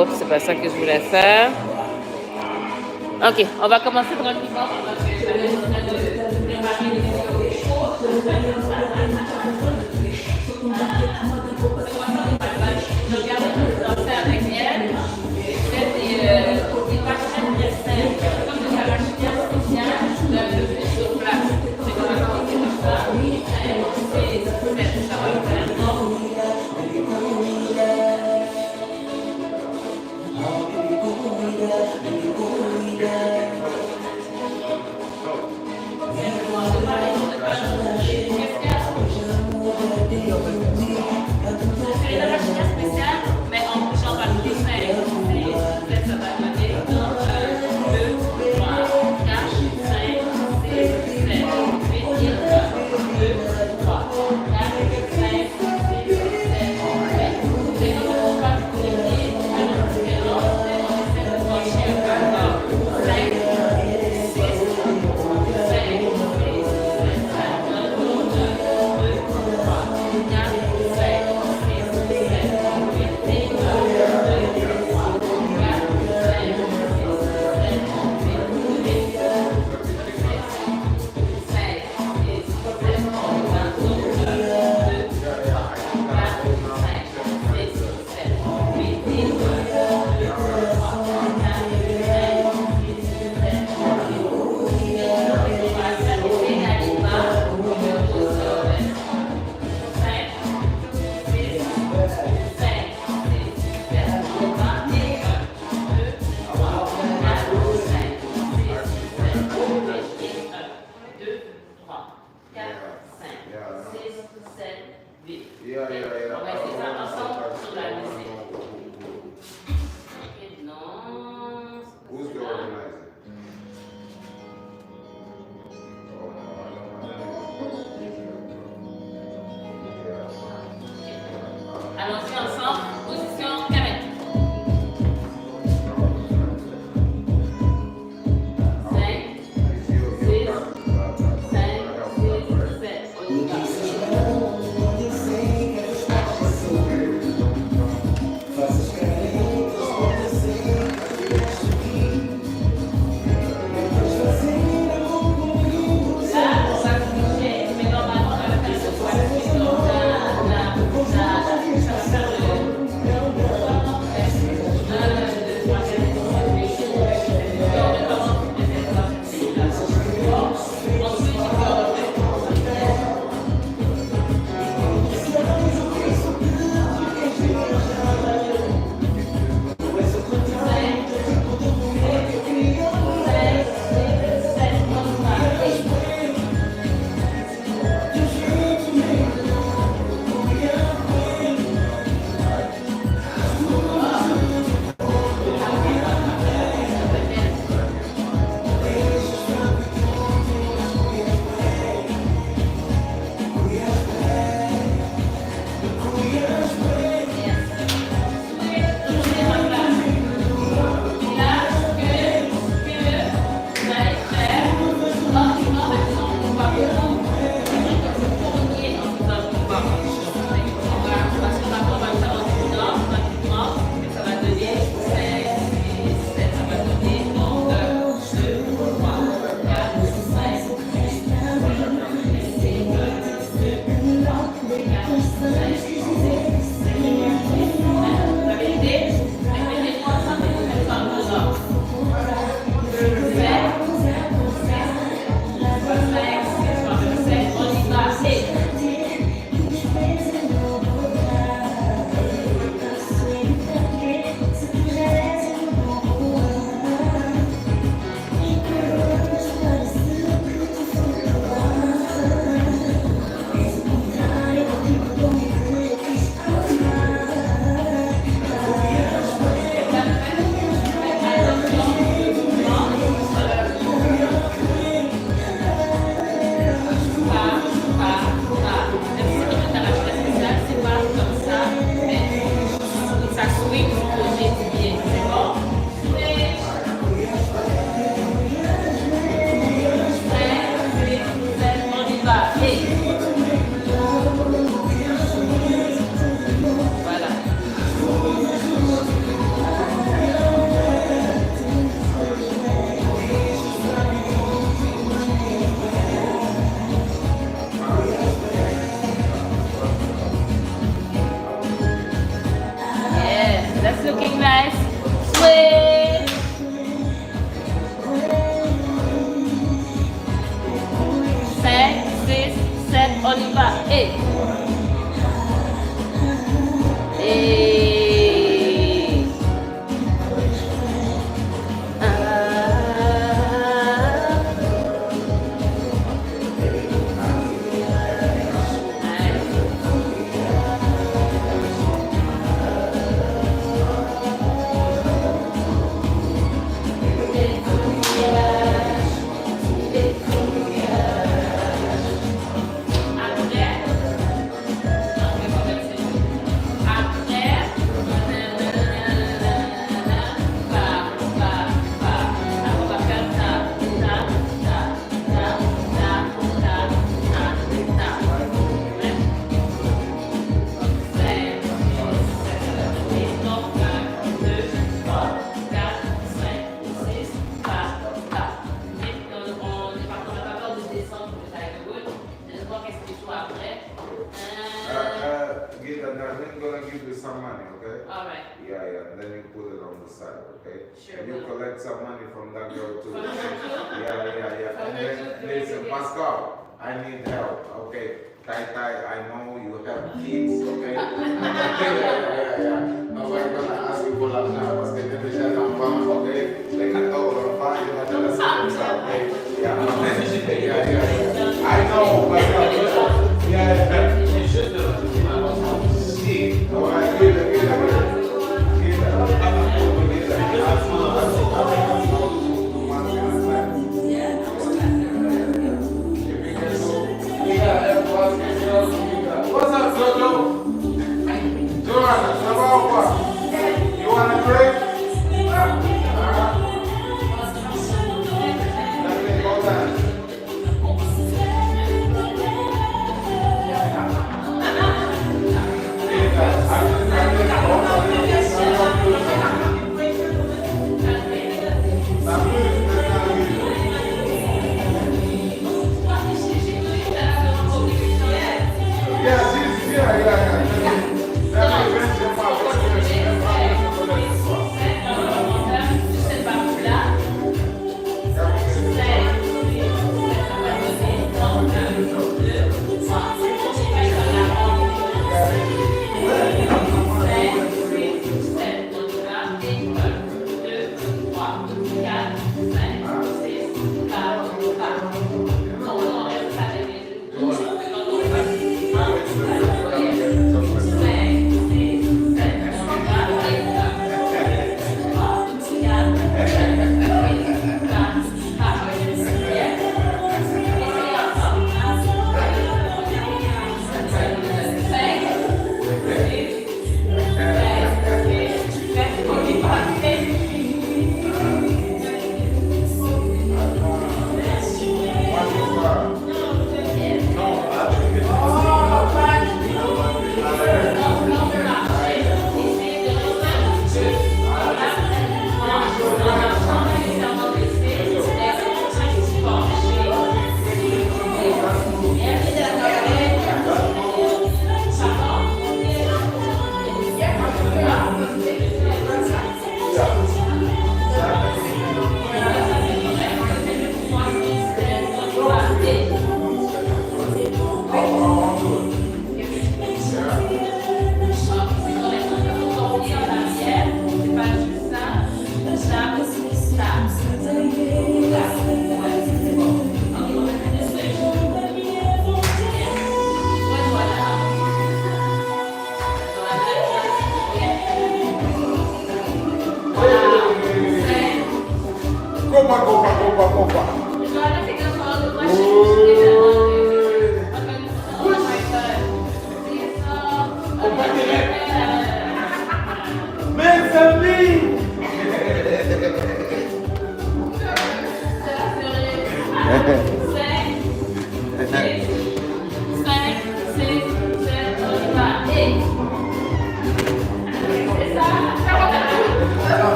Oups, c'est pas ça que je voulais faire. Ok, on va commencer tranquillement. Allons-y ensemble, position carré. 5, 6, 5, 6, 7. On y va. later, then we're going to give you some money, okay? All right. Yeah, yeah. And then you put it on the side, okay? Sure. And you collect some money from that girl too. From her too? Yeah. And then, listen, Pascal, I need help, okay? Tai, I know you have kids, okay? Yeah. No, I'm going to ask you for that now, because they never shut down, okay? They can talk on fire, you have to listen, okay? Yeah. I know, but yeah. You should do it. See, all right, get it. What's up, Jojo? Joanna, you want a drink? Let me go down.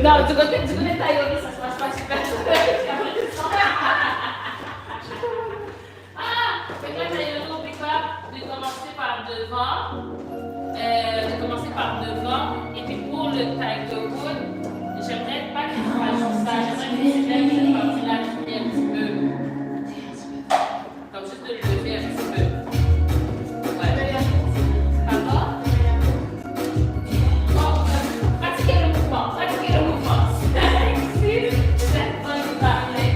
Non, du côté tailleur, ça se passe pas super. Mais moi, tailleur, n'oublie pas de commencer par devant. Et puis pour le taille de coude, j'aimerais pas qu'il fasse juste ça. J'aimerais qu'il lève cette partie-là un petit peu. Comme juste de le lever un petit peu. Ouais. Pardon? Pratiquez le mouvement. C'est bon, parfait.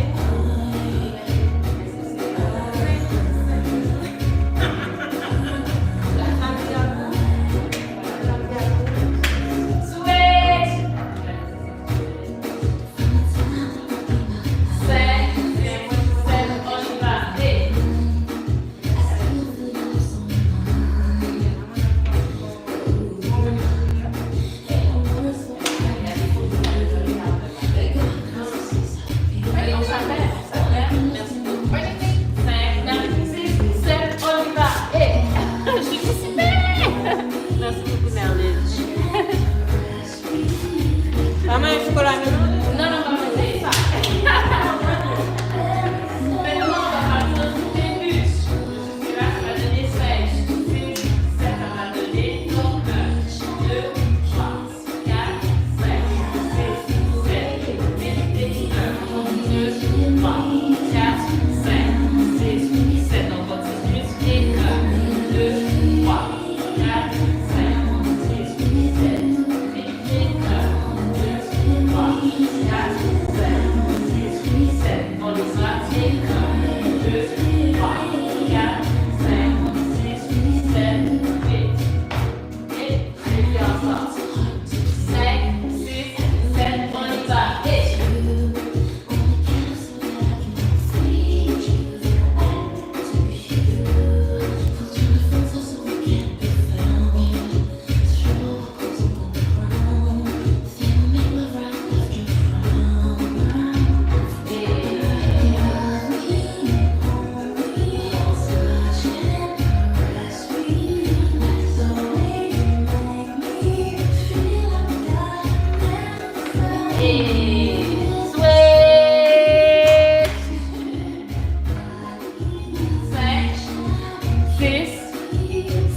6,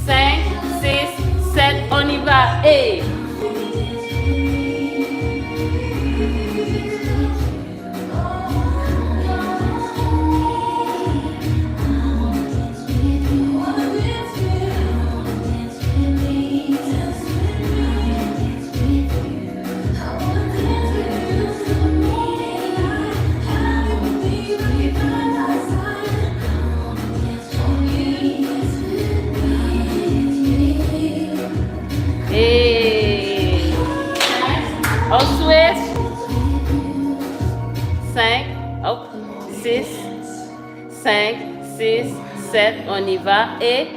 5, 6, 7, on y va. Et ensuite 5, hop, 6, 5, 6, 7, on y va. Et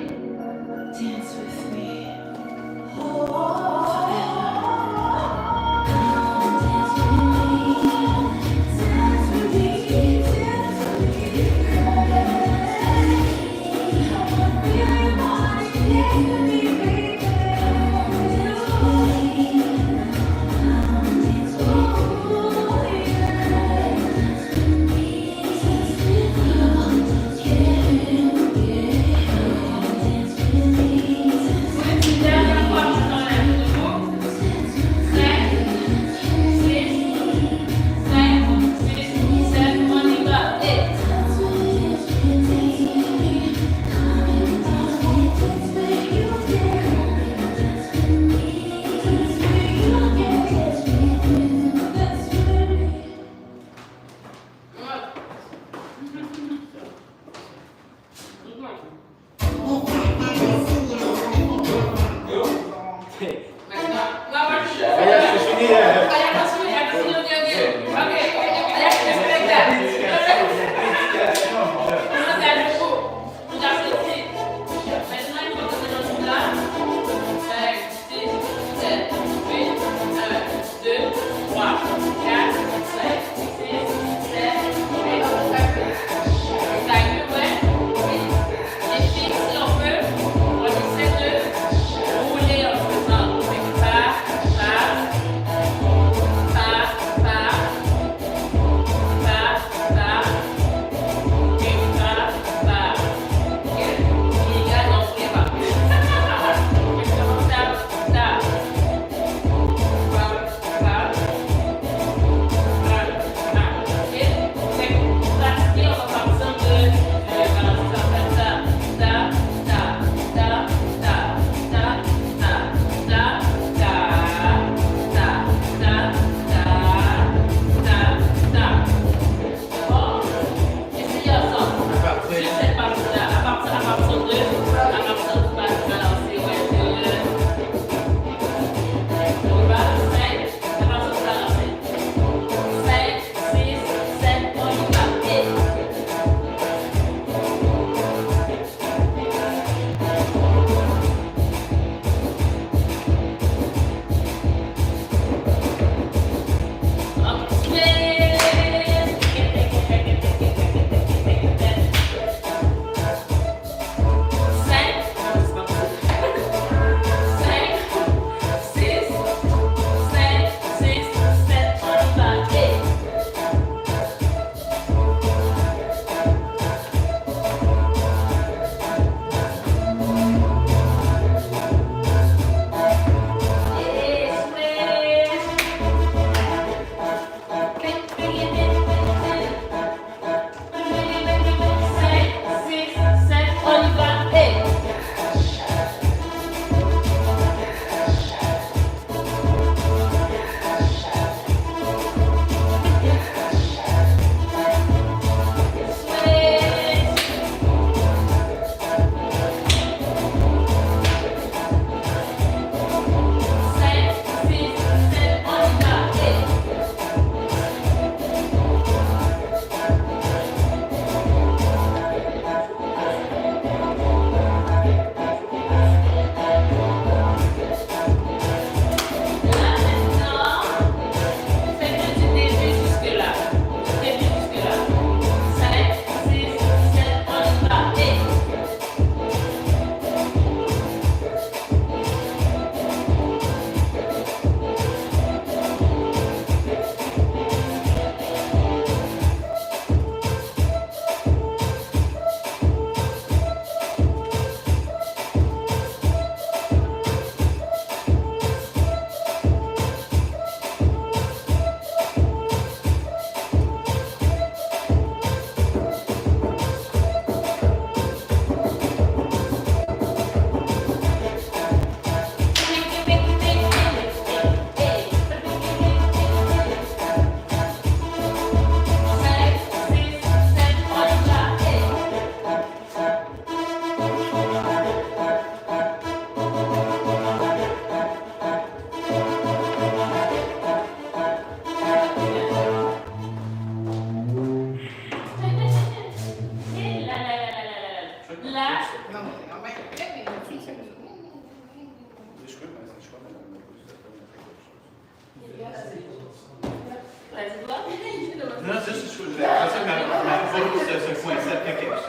Non, ça, j'ai l'impression que ma faute se coinçait après quelque chose.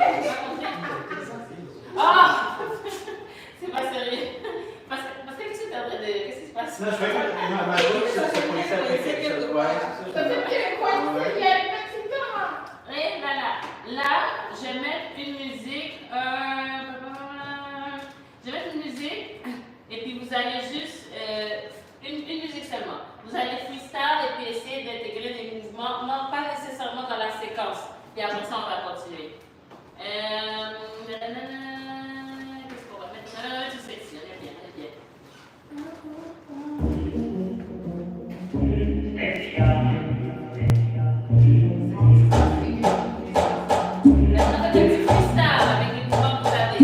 Ah! C'est pas sérieux. Parce que qu'est-ce que tu es en train de. Qu'est-ce qui se passe? Non, je fais que ma faute se coinçait après quelque chose. Ouais, c'est ça. Et voilà. Là, je vais mettre une musique. Je vais mettre une musique. Et puis vous allez juste. Une musique seulement. Vous allez freestyle et puis essayer d'intégrer des mouvements. Non, pas nécessairement dans la séquence. Et après ça, on va continuer. Qu'est-ce qu'on va mettre? Tout sexy, on est bien, on est bien. Maintenant, on fait un petit freestyle avec les mouvements que vous avez.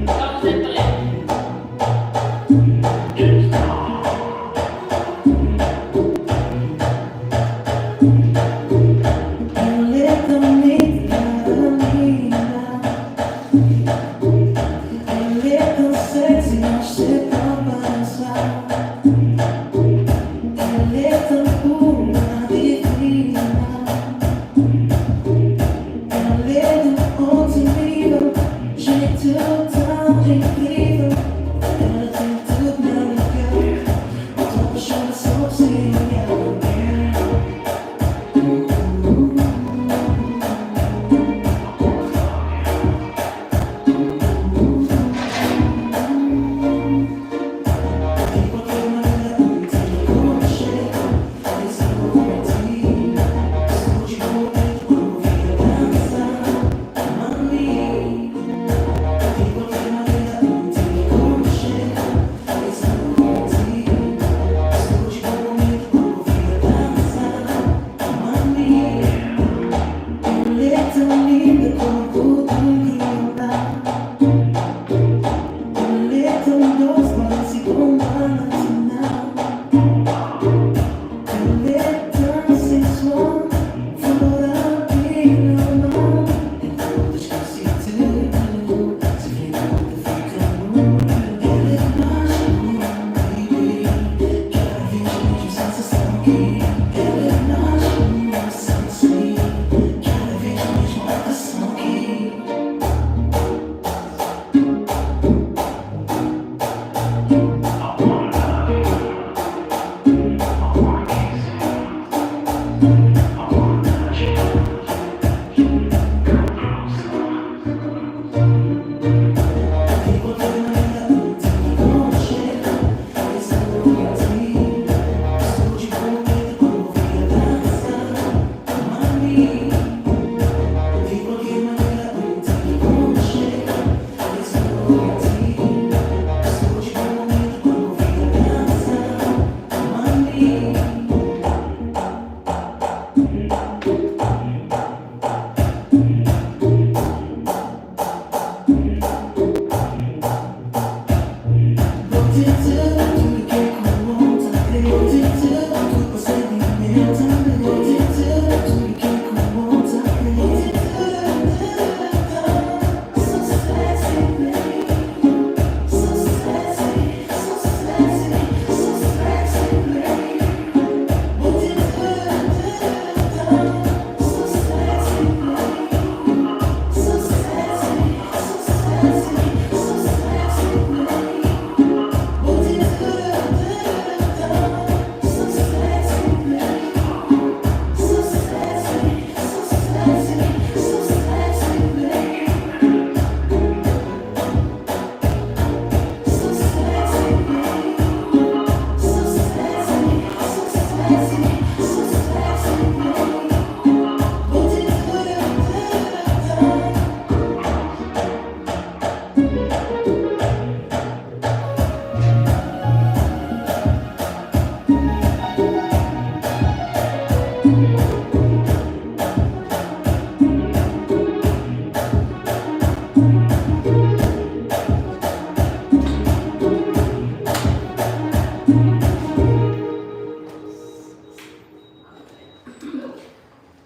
Quand vous êtes prêts.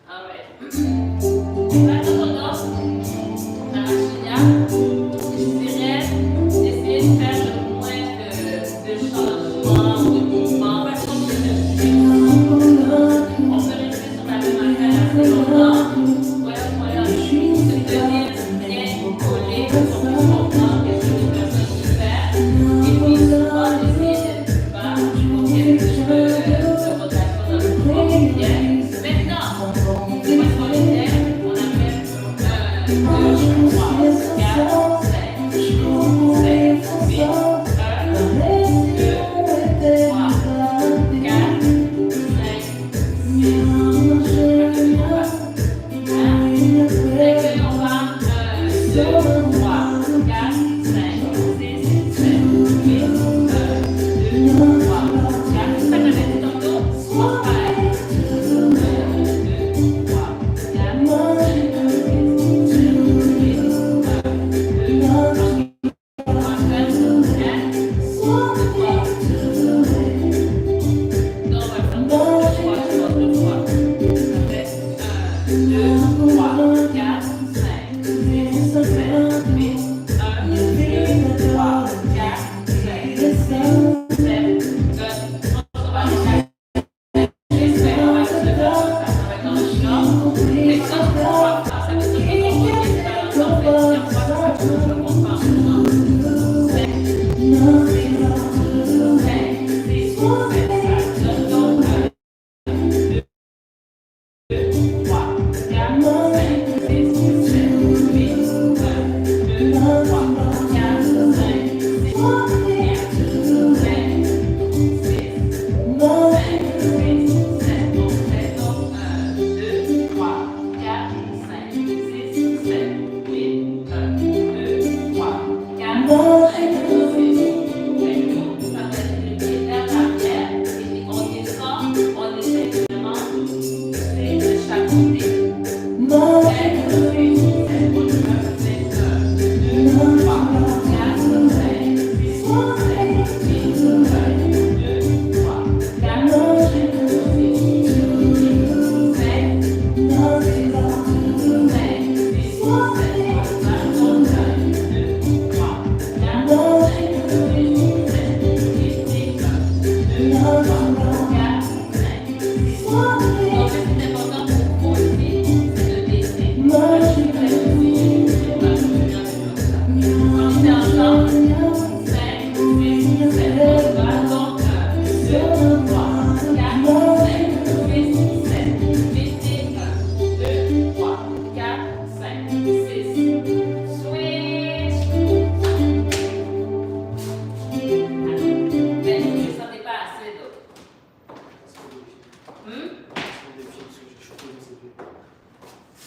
All right. That's what else.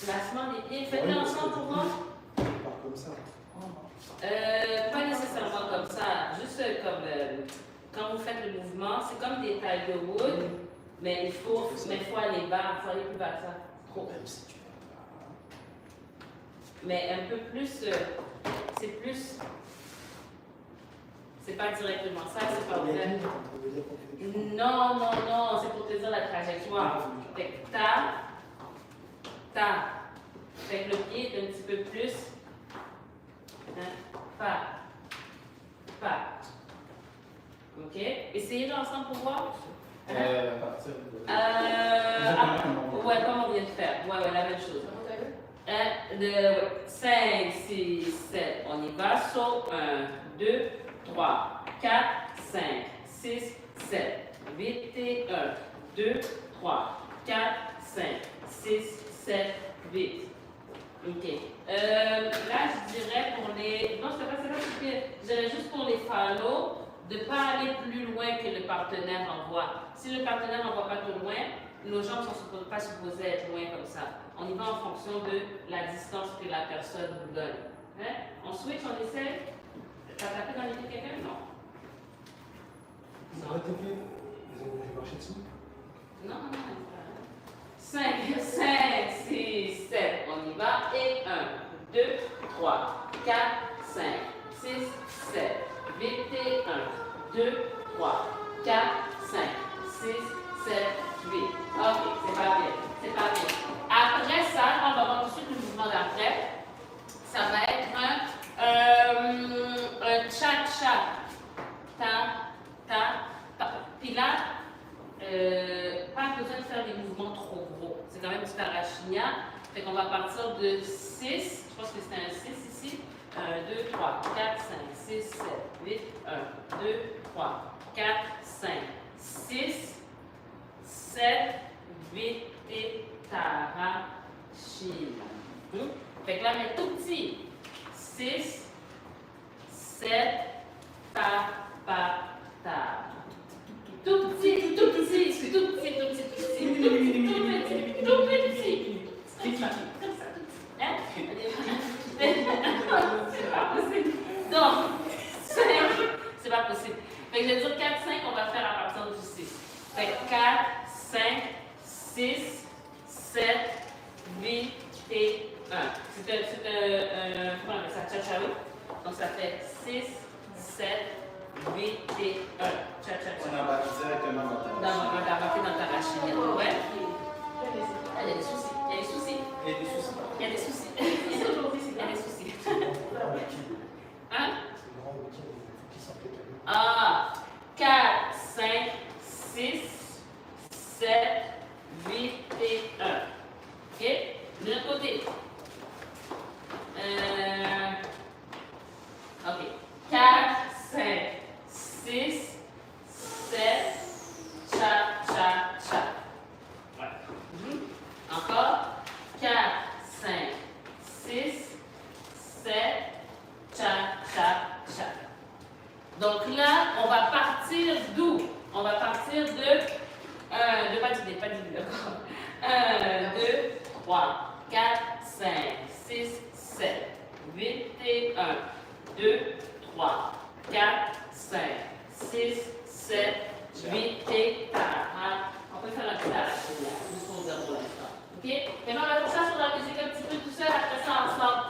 Placement des pieds. Faites-le ensemble pour moi. Pas comme ça. Pas nécessairement comme ça. Juste comme quand vous faites le mouvement, c'est comme des Tiger Woods, mais il faut aller bas. Il faut aller plus bas que ça. Trop. Même si tu veux pas. Mais un peu plus. C'est plus. C'est pas directement ça, c'est pas vrai. Non, non, non, c'est pour te dire la trajectoire. Fait que ta. Fait que le pied est un petit peu plus. Hein, pas. Ok? Essayez-le ensemble pour voir. À partir de... Ouais, comme on vient de faire. Ouais, la même chose. 5, 6, 7, on y va. Saut 1, 2, 3, 4, 5, 6, 7. Vite et 1, 2, 3, 4, 5, 6, 7, vite. Ok. Là, je dirais pour les. Non, c'est pas je dirais juste pour les follow, de ne pas aller plus loin que le partenaire envoie. Si le partenaire n'envoie pas trop loin, nos jambes ne sont pas supposées être loin comme ça. On y va en fonction de la distance que la personne nous donne. Hein? On switch, on essaie. T'as tapé dans les pieds quelqu'un? Non. Ils ont attaqué. Ils ont marché dessus. Non. 5, 6, 7, on y va. Et 1, 2, 3, 4, 5, 6, 7. Vite et 1, 2, 3, 4, 5, 6, 7, 8. Ok, c'est pas bien. Après ça, on va voir tout de suite le mouvement d'après. Ça va être un cha-cha. Ta. Puis là, pas besoin de faire des mouvements trop gros. C'est quand même du Tarashinya. Fait qu'on va partir de 6. Je pense que c'était un 6 ici. 1, 2, 3, 4, 5, 6, 7, 8. 1, 2, 3, 4, 5, 6, 7, 8 et Tarashinya. Fait que là, mais tout petit. 6, 7, ta. Tout petit. cha-cha, oui. Donc ça fait 6, 7, 8 et 1. Cha-cha-cha. On embarque directement dans ta machine. On va embarquer dans ta machine. Ouais. Ah, il y a des soucis. Il y a des soucis. Il y a des soucis. Il y a des soucis. Il y a des soucis. C'est le grand outil. Hein? C'est le grand outil qui s'implique. Ah, 4, 5, 6, 7, 8 et 1. Ok? De l'autre côté. Ok. 4, 5, 6, 7, cha, cha, cha. Voilà. Encore. 4, 5, 6, 7, cha, cha, cha. Donc là, on va partir d'où? On va partir de pas du d'accord. 1, 2, 3, 4, 5, 6, 7, 8 et 1. 2, 3, 4, 5, 6, 7, 8 et 4. On peut faire un petit arrêt là, juste pour dire pour l'instant. Ok? Maintenant, on va faire ça sur la musique un petit peu tout seul, après ça ensemble.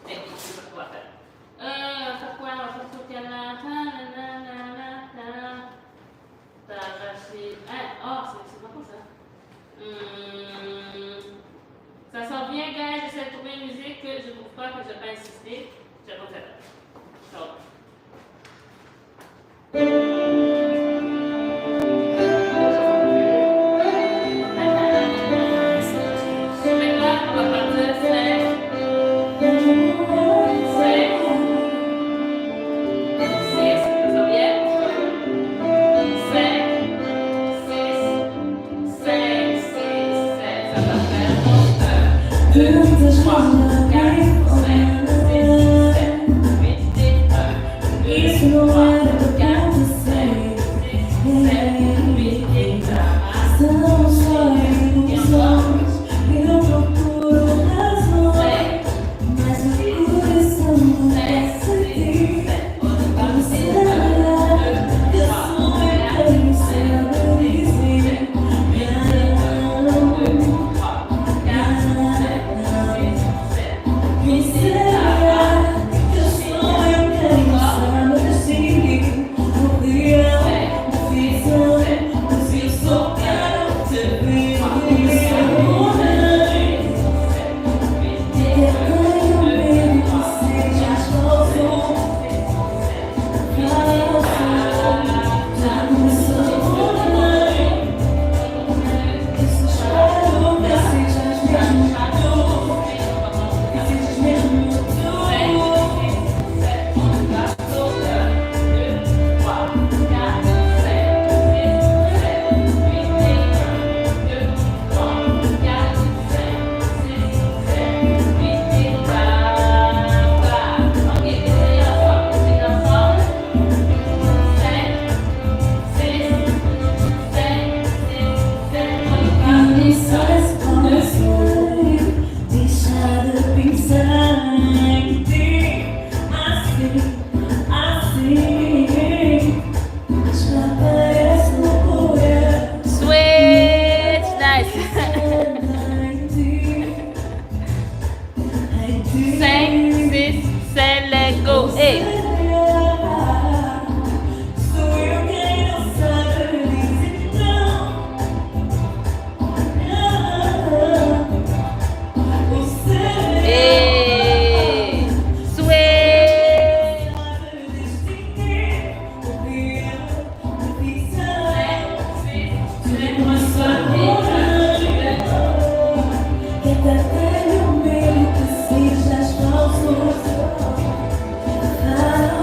Et puis, c'est ce qu'on va faire. On va faire quoi? On va faire sur quel t'as arraché. Oh, c'est pas quoi ça? Ça sent bien, gars. J'essaie de trouver une musique que je ne trouve pas, que je n'ai pas insisté. Je vais pas faire. Maintenant, on va partir 5, 6, ça sent bien? 5, 6, 5, 6, 7, ça va faire 1, 2, 3, 4, 5, 6, 7, 8 et 1, 2, 3, 4, 5, 6, 7, 8 et 7, let go. Hey. Ah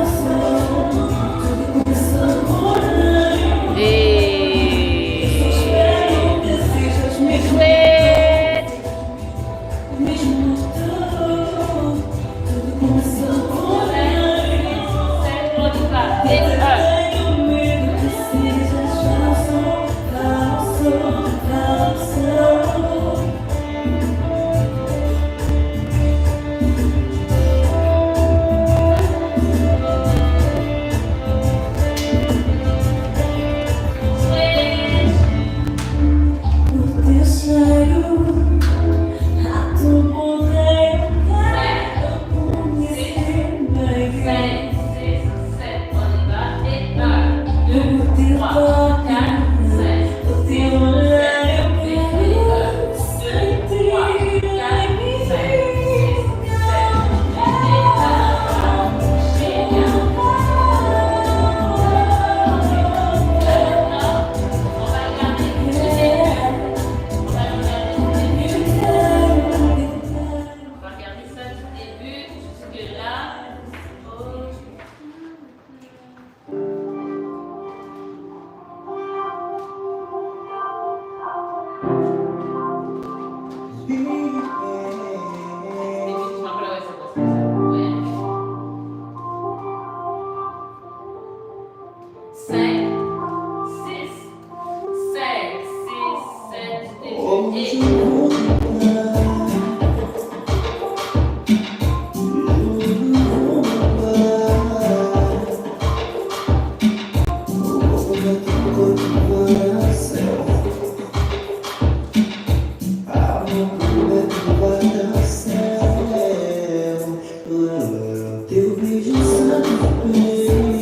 Teu beijo sabe bem,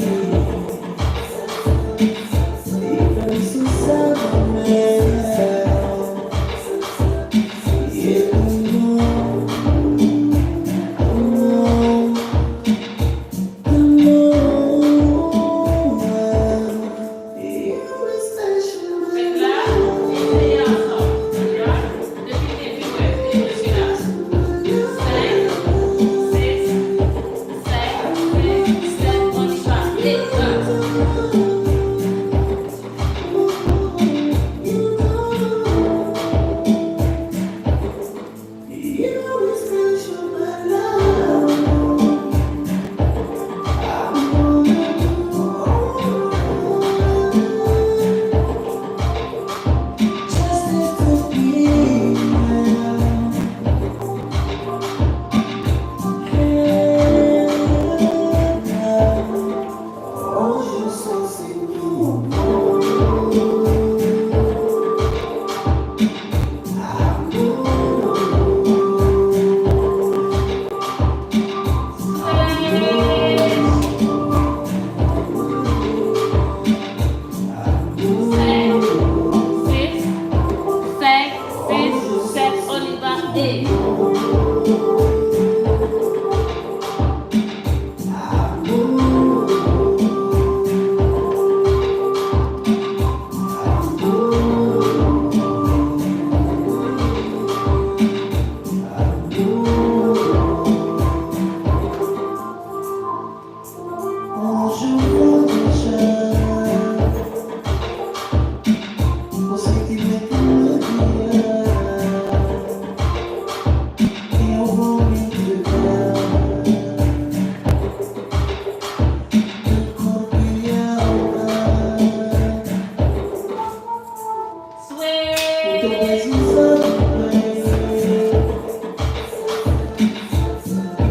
e pra isso sabe mel. E eu não, Fait que là, essayez ensemble. D'accord? Depuis le début, ouais, je suis là. 5, 6, 7, 7, on y va. Et 1. Hoje eu só sinto On y va. Et Hoje eu vou deixar o sentimento no dia. Eu vou me entregar de corpo e alma. O teu swing. beijo sabe bem, e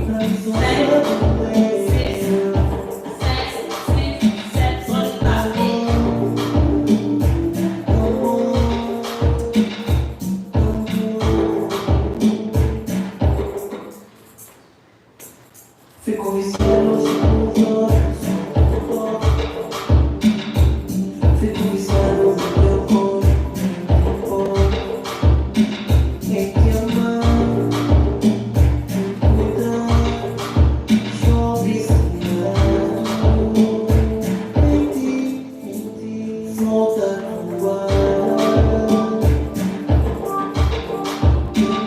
pra isso sabe bem. 6, 7, on y va. Et Fui com os céus nos olhos, fui com os céus no teu corpo, em te amar, cuidar, chove sonhar, em ti, volta a voar,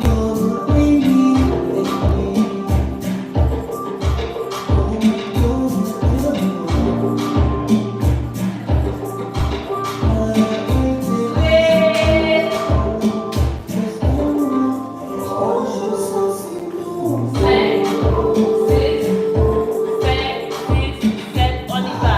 todo em mim. On y va.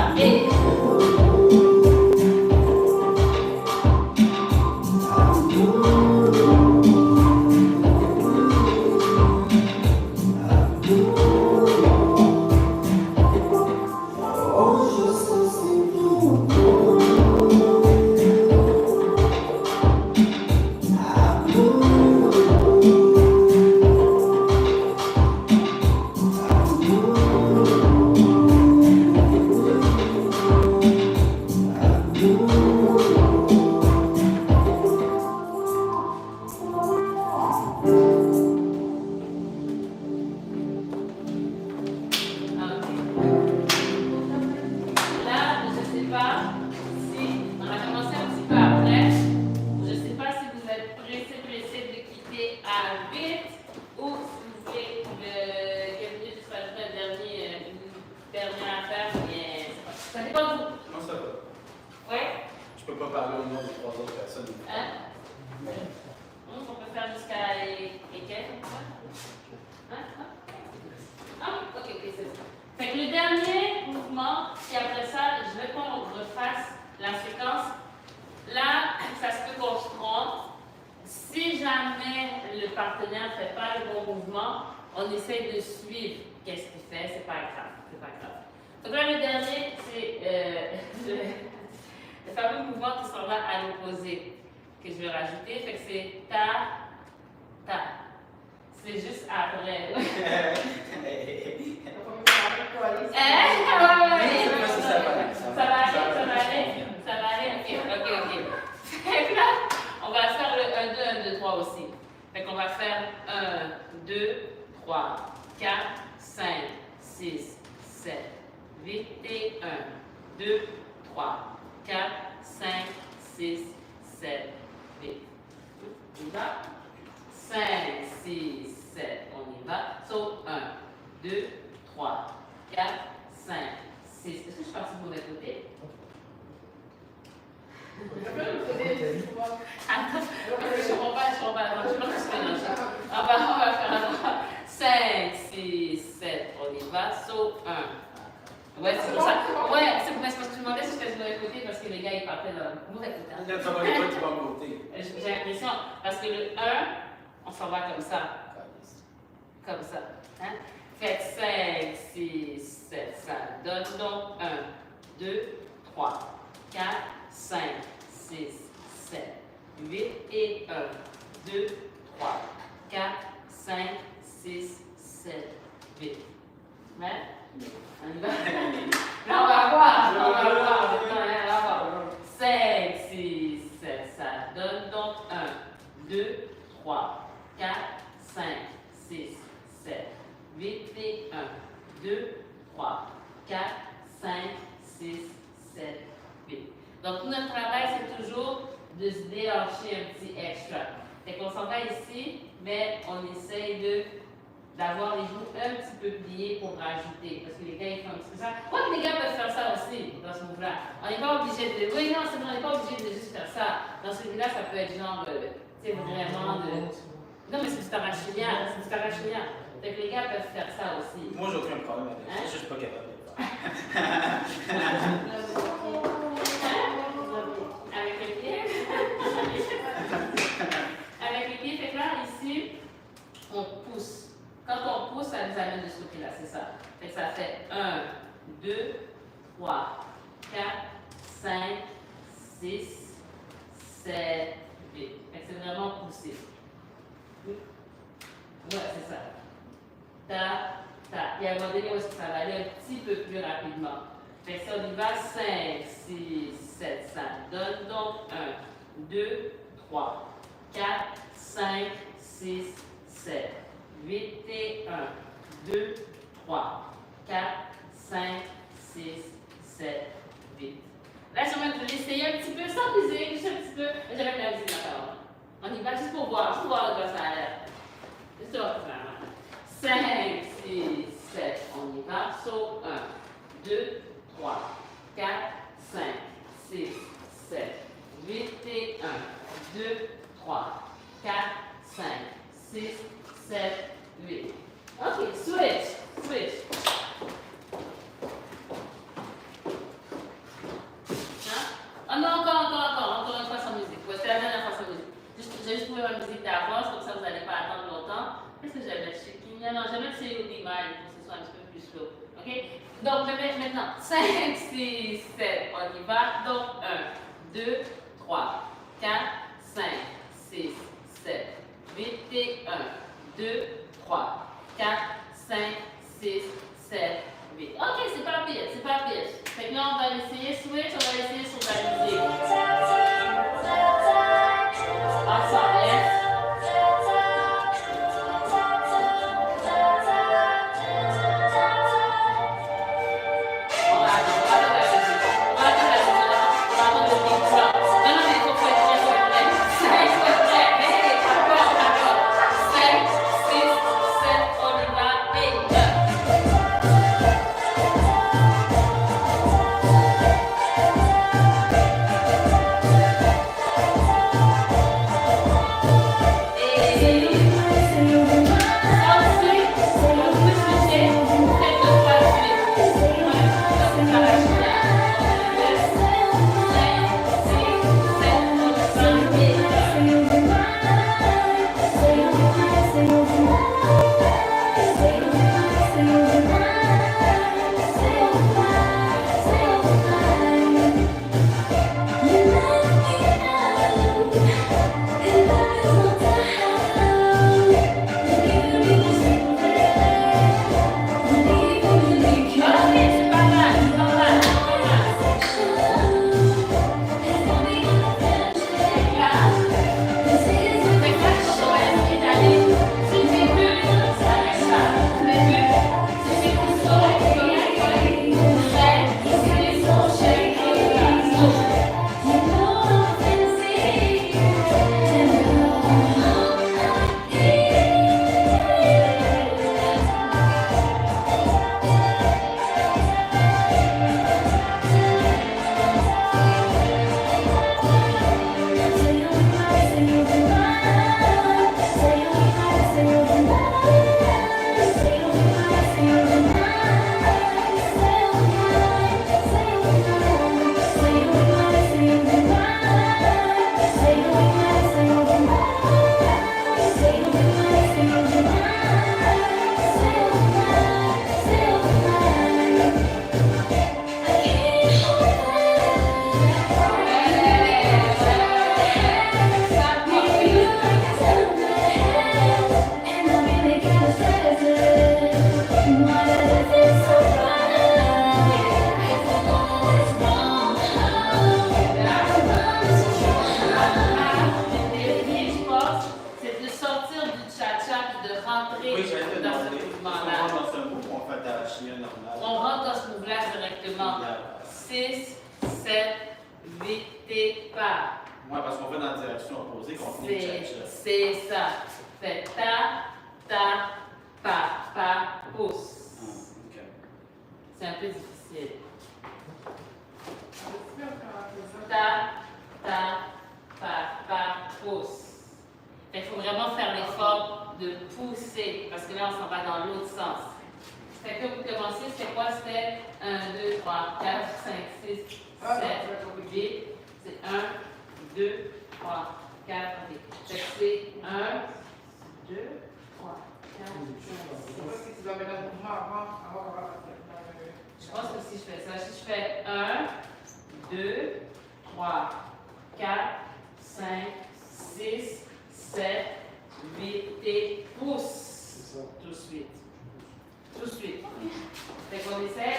Et là, je sais pas si on a commencé un petit peu après. Je sais pas si vous êtes pressé de quitter à vite ou si vous voulez que juste rajouter une dernière affaire. Mais ça dépend de vous. Non, ça va. Ouais? Je peux pas parler au nom des 3 autres personnes. Hein? On peut faire jusqu'à lesquelles? Hein? Ah, ok, c'est bon. Fait que le dernier mouvement, puis après ça, je veux qu'on refasse la séquence. Là, ça se peut qu'on se trompe. Si jamais le partenaire ne fait pas le bon mouvement, on essaie de suivre qu'est-ce qu'il fait, c'est pas grave. C'est pas grave. Donc là, le dernier, c'est le fameux mouvement qui s'en va à l'opposé que je vais rajouter. Fait que c'est ta. C'est juste après. qu'on va faire 1, 2, 3, 4, 5, 6, 7, 8 et 1, 2, 3, 4, 5, 6, 7, 8. On y va? 5, 6, 7, on y va. So, 1, 2, 3, 4, 5, 6. Est-ce que je suis partie pour mauvais côté? Attends, je ne comprends pas, je ne pense que c'est mélange. On va faire un 5, 6, 7, on y va. So, 1. Ouais, c'est pour ça. Ouais, c'est parce que je me demandais si je faisais mauvais côté parce que les gars, ils partaient dans le mauvais côté. J'ai l'impression, parce que le 1, on s'en va comme ça. Comme ça. Hein? Faites 5, 6, 7, ça donne donc 1, 2, 3, 4, 5, 6, 7, 8 et 1, 2, 3, 4, 5, 6, 7, 8. Mais, on y va. Là, on va voir. 5, 6, 7, ça donne donc 1, 2, 3, 4, 5, 6, 7, 8 et 1, 2, 3, 4, 5, 6, 7, 8. Donc, notre travail, c'est toujours de se déhancher un petit extra. Fait qu'on s'en va ici, mais on essaye d'avoir les genoux un petit peu pliés pour rajouter. Parce que les gars, ils font un petit peu ça. Quoi que les gars peuvent faire ça aussi, dans ce mouvement-là. On n'est pas obligé de... Oui, non, c'est bon, on n'est pas obligé de juste faire ça. Dans celui-là, ça peut être genre, tu sais, vraiment de... Non, mais c'est du tarachilien, c'est du tarachilien. Fait que les gars peuvent faire ça aussi. Moi, j'ai aucun problème avec ça, je suis pas capable de le faire. Avec le pied. Avec le pied, fait que là, ici, on pousse. Quand on pousse, ça nous amène de ce côté-là, c'est ça. Fait que ça fait 1, 2, 3, 4, 5, 6, 7, 8. Fait que c'est vraiment poussé. Ouais, c'est ça. Il y a un moment donné où ça va aller un petit peu plus rapidement. Fait que ça, on y va 5, 6, 7, ça donne donc 1, 2, 3, 4, 5, 6, 7, 8 et 1, 2, 3, 4, 5, 6, 7, 8. Là, je vais l'essayer un petit peu sans musique, juste un petit peu. J'avais la musique maintenant. On y va juste pour voir de quoi ça a l'air. Juste pour voir. 5, 6, 7, on y va. So, 1, 2, 3, 4, 5, 6, 7, 8 et 1, 2, 3, 4, 5, 6, 7, 8. Ok, switch. Hein? Oh non, encore une fois sans musique. Ouais, c'est la dernière fois sans musique. J'ai juste trouvé ma musique d'avance, comme ça vous n'allez pas attendre longtemps. Qu'est-ce que je vais mettre chez Kimia? Non, je vais mettre chez Udimai pour que ce soit un petit peu plus slow. Ok? Donc, je vais mettre maintenant 5, 6, 7. On y va. Donc, 1, 2, 3, 4, 5, 6, 7, 8 et 1, 2, 3, 4, 5, 6, 7, 8. Ok, c'est pas pire. Fait que là, on va essayer switch, on va essayer sur la musique. Ensemble, yes? Okay. rentre dans ce move-là directement. 6, 7, 8 et pas. Ouais, parce qu'on va dans la direction opposée, qu'on finit le cha-cha. C'est ça. Fait ta, pa, pousse. Ok. C'est un peu difficile. Ta, pa, pousse. Il faut vraiment faire l'effort de pousser, parce que là, on s'en va dans l'autre sens. Fait que vous commencez, c'est quoi? C'était 1, 2, 3, 4, 5, 6, 7, 8. C'est 1, 2, 3, 4, ok. Fait que c'est 1, 2, 3, 4, 5, 6. Je pense que si je fais ça, si je fais 1, 2, 3, 4, 5, 6, 7, 8 et pousse. Tout de suite. Tout de suite. Fait qu'on essaie,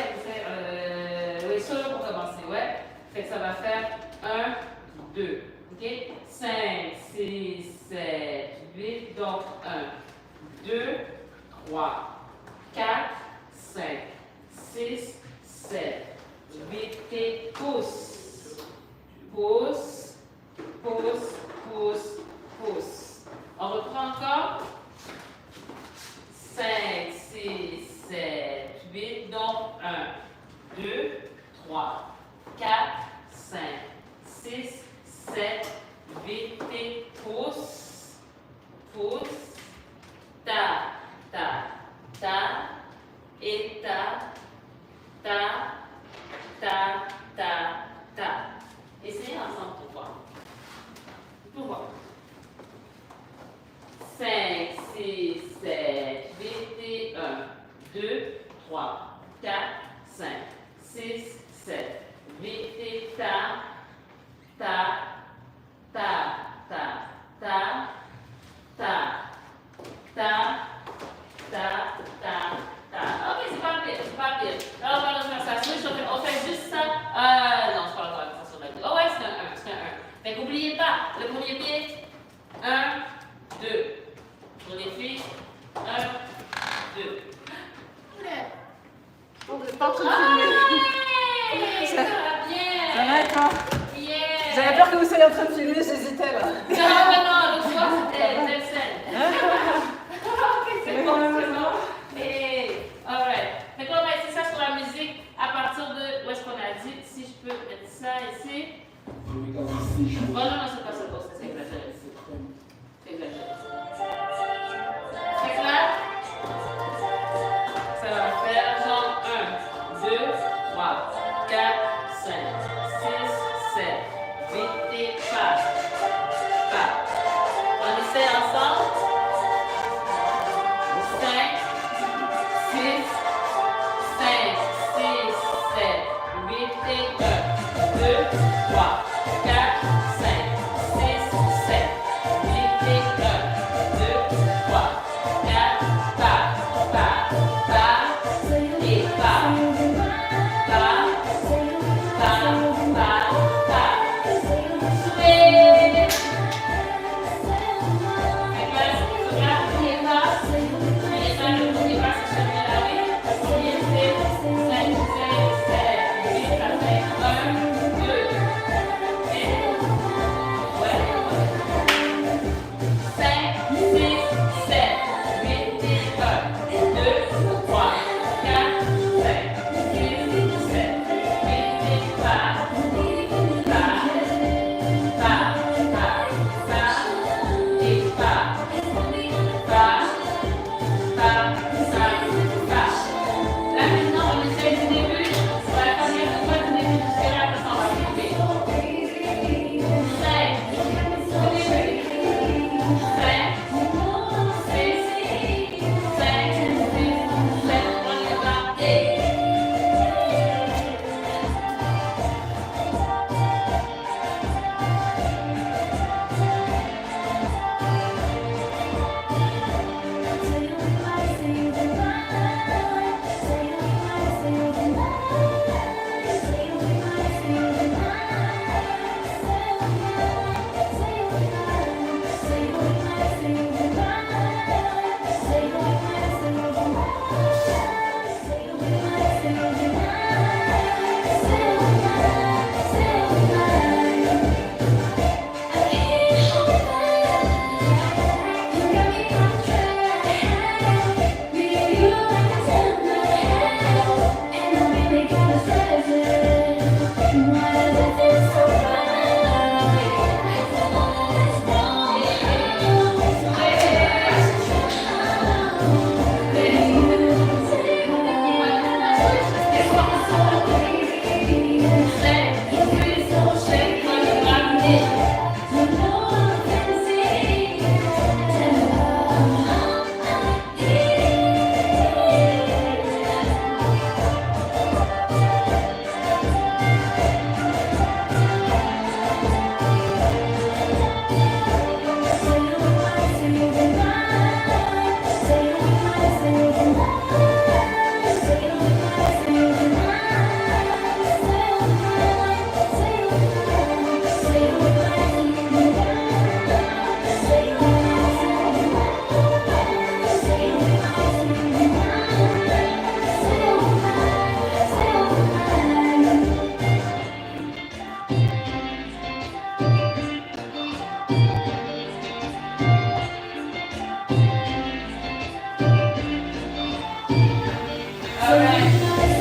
oui, solo pour commencer, ouais. Fait que ça va faire 1, 2, ok? 5, 6, 7, 8, donc 1, 2, 3, 4, 5, 6, 7, 8 et pousse. Pousse, pousse, pousse, pousse. On reprend encore. 5, 6, 7, 8, donc 1, 2, 3, 4, 5, 6, 7, 8 et pousse, pousse, ta, et ta. Essayez ensemble pour voir. Pour voir. 5, 6, 7, 8 et 1, 2, 3, 4, 5, 6, 7, 8 et ta. Ok, c'est pas pire, c'est pas pire. Alors, on va faire ça. Switch, on fait juste ça. Non, c'est pas grave, ça sur la tête. Oh ouais, c'est un 1. Fait qu'oubliez pas, le premier pied, 1, 2. Pour les filles, 1, 2. On n'est pas en train de filmer. Ça va bien. Ça va et toi? Yeah. J'avais peur que vous soyez en train de filmer, j'hésitais là. Non, l'autre fois c'était telle scène. Ok, c'est bon, c'est bon. Et, alright. Fait qu'on va essayer ça sur la musique à partir de où est-ce qu'on a dit. Si je peux mettre ça ici. Oh non, c'est pas ça, c'est exagéré. C'est exagéré. Fait que là, ça va faire genre 1, 2, 3, 4, 5, 6, 7, 8 et pas. On essaie ensemble. 5, 6, 7, 8 et 1, 2, 3, 4, 5, 6, 7, 8 et 1, 2, 3, 4, et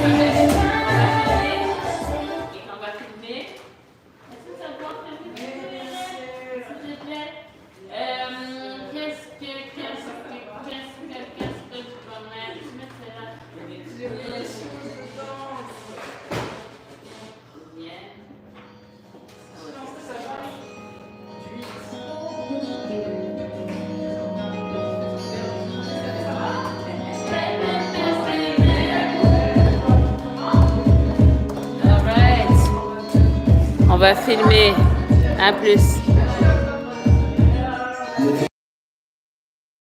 On va filmer. Est-ce que ça va filmer, s'il te plaît? Qu'est-ce que tu vas mettre? Je mets celle-là. Bien. Alright. On va filmer. À plus.